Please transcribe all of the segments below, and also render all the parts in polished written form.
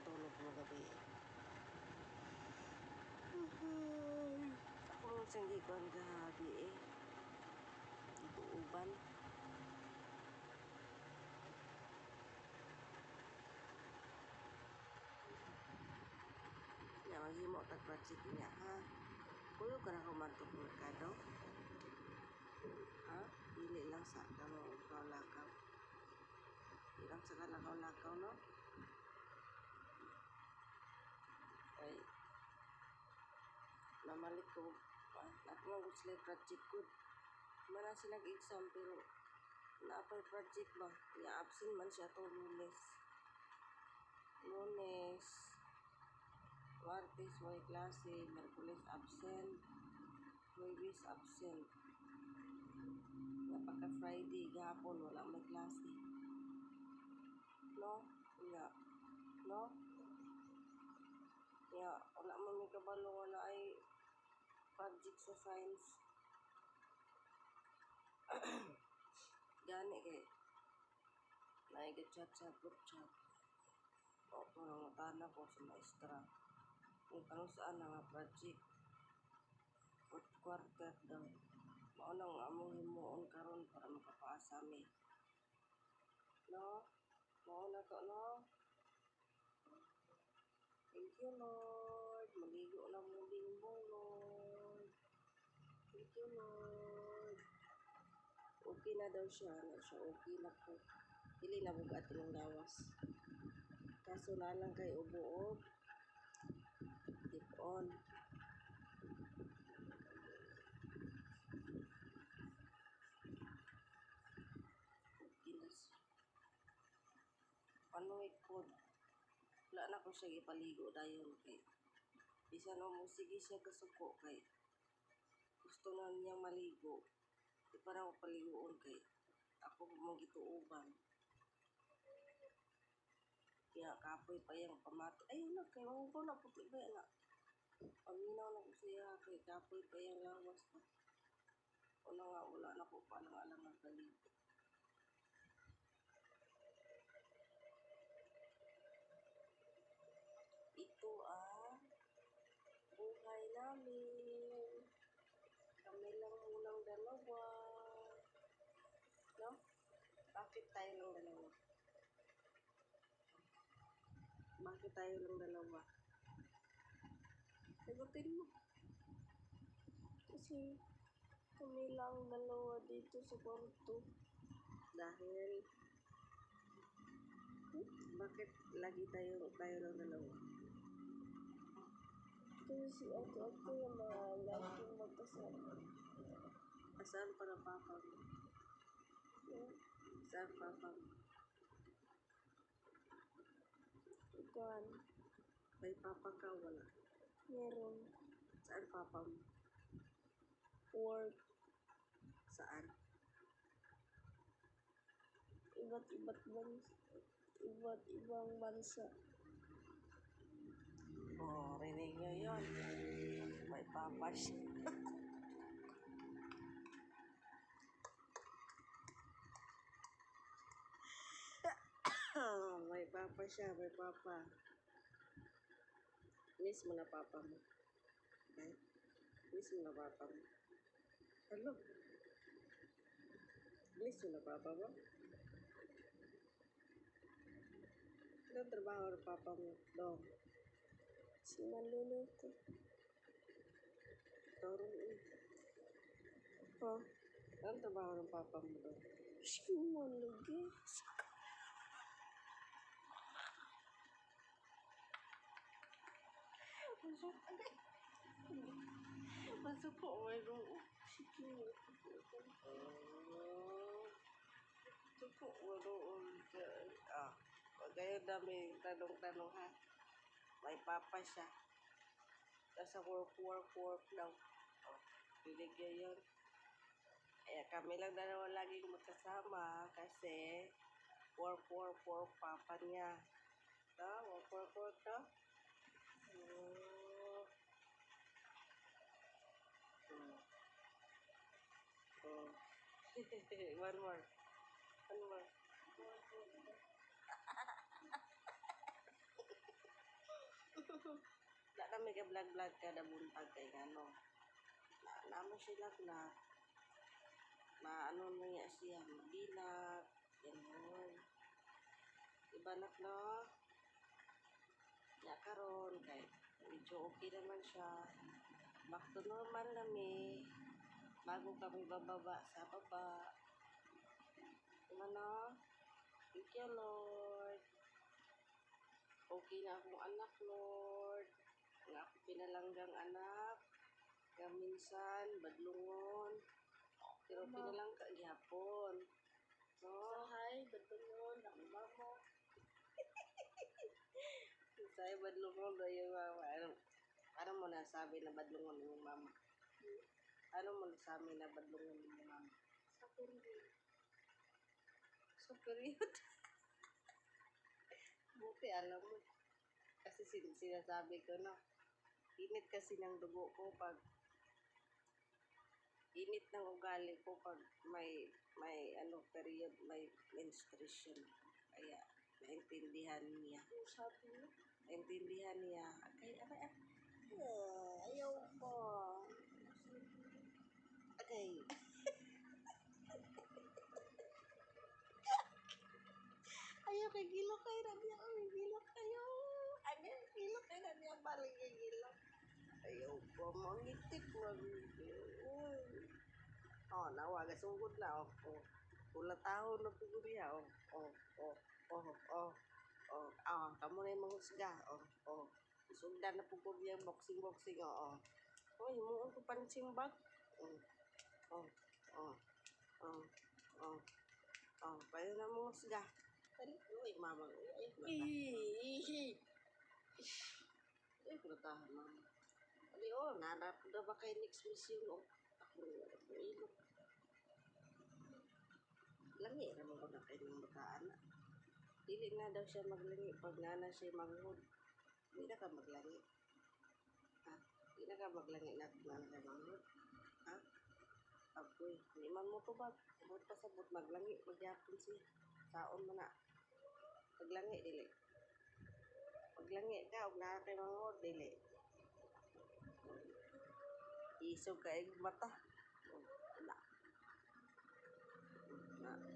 tulog mo gabi. Ako mo siyang gikuan gabi eh. Ituuban. Ya, maghimo tag-project niya, ha? Kuyo ka na kumantok ng merkado? Ha? Dili lang sa kamo lakaw. Dili lang sa lakaw-lakaw, no? Ay, namalik ko. Ako mag sila project ko. Mana sila exam pero na-apply project ba? I-absent man siya itong Lunes. Martes may klase, Merkulis absent, Huwebes absent. Pagka Friday, gahapon, wala may klase. No? No? Wala man may kabalo na ay project sa science. Gani kay naiga-chat sa group chat. O kung tana ko sa maestra. Kung ano saan nga project. Fourth quarter daw. Mauna nga among himuon karon para makapaasa mi. No? Mauna to, no? Thank you, Lord. Maligo na muling mo, Lord. Thank you, Lord. Okay na daw siya. Okay na po. Dili na bugat ng lawas. Kaso na lang kay ubuog. Tip on. Okay na siya. Panuwit po. Wala na ko siya ipaligo dahil kay bisa na mo sige siya kasuko kay gusto na niyang maligo. Di para ko paligoon kay ako mong gituuban. Kaya kapoy pa yung pamati. Ay, na, kaya mga ko na puti ba yan na. Paminaw na ko siya kay kapoy pa yung lawas na. O na nga, wala na ko palang-alang nagkaligo. Ito ang buhay namin. Kami lang munang dalawa. No? Bakit tayo lang dalawa? Bakit tayo lang dalawa? Sagutin mo. Kasi kami lang dalawa dito sa kwarto. Dahil bakit lagi tayo lang dalawa? Kasi ako yung mga laging magkasama. Saan para papa mo? Saan papa mo? Ikaw. May papa ka, wala? Meron. Saan papa mo? Work. Saan? Iba't ibang bansa. Oh, rinig nyo yun. May papa siya. May papa siya, may papa. Miss mo na papa mo. Okay? Miss mo na papa mo. Hello? Miss mo na papa mo? Anong trabaho ng papa mo? Dong? Si maluluto. Torong eh. Ha? Anong trabaho ng papa mo dong? Si malugi. Masuk po, mayroon. Sige. Tuko, mayroon. Kaya dami tanong-tanong ha. May papa siya. Nasa work lang. Biligyan yun. Kaya kami lang dalawa laging magkasama kasi work papa niya. Work to. One more. may ka vlog-vlog ka na buntag kay ano. Naman siya lagnat. Ano niya siya, mabilat. Ganun. Iba na no? Ya karon kay medyo okay naman siya. Back to normal kami. Bago kami bababa sa baba. Ano? Thank you, Lord. Okay na akong anak, Lord. Ang ako pinalanggang anak. Minsan, badlungon. Pero pinalang ka gihapon. No? So, hi, badlungon. Ako mamo. Say, badlungon na yung mama. Ano mo nasabi na badlungon yung mama? Ano mo nasabi na badlungon yung mama? Sa period. Sa period? Buti alam mo. Kasi sinasabi ko na, init kasi ng dugo ko pag init ng ugali ko pag may period, may menstruation. Kaya naintindihan niya. Naintindihan niya. Ayaw ko. Okay. Ayaw kay gilok kayo na niya. Gilok kayo. Gilok kayo na niya. Balik kay gilok. Ayaw ko. Mangitik mo. Oh, nawa. Gasungkod na. Ulatahon na po niya. Kamu na yung manghusga. Sugdan na po niya. Boxing. Himuon ko punching bag. Pwede na manghusga. Uy, mama. Ay, kulatahan, mama. Nanap na ba kayo next mission? Ako ilok. Langi naman ko na kayo ng bataan. Dili na daw siya maglangi pag nana siya manghod. Hindi na ka maglangi. Hindi na ka maglangi na kung nana manghod. Agoy, hindi man mo to ba? Sabot pa sabot, maglangi, magyapon siya. Saon mo na. Maglangi, dili. Maglangi ka, huwag na kayo manghod, dili. Isog ka yung mata.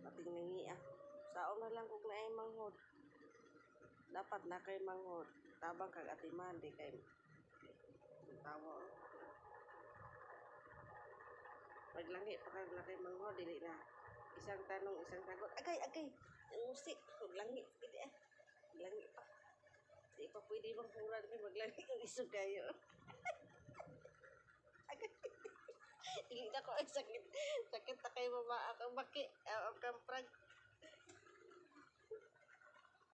Pating nangi Saon na lang kung na ay manghod. Dapat na kayo manghod. Tabang kag atiman, di kayo. Tawa. Paglangi pa kayo manghod, dili na. Isang tanong, isang tagot. Agay. Usik. Maglangi. Maglangi pa. Di pa pwede magpuran kayo. Maglangi kung isog kayo. Dili na ko ay sakit. Sakit na kayo mama. Ang baki. Ang prag.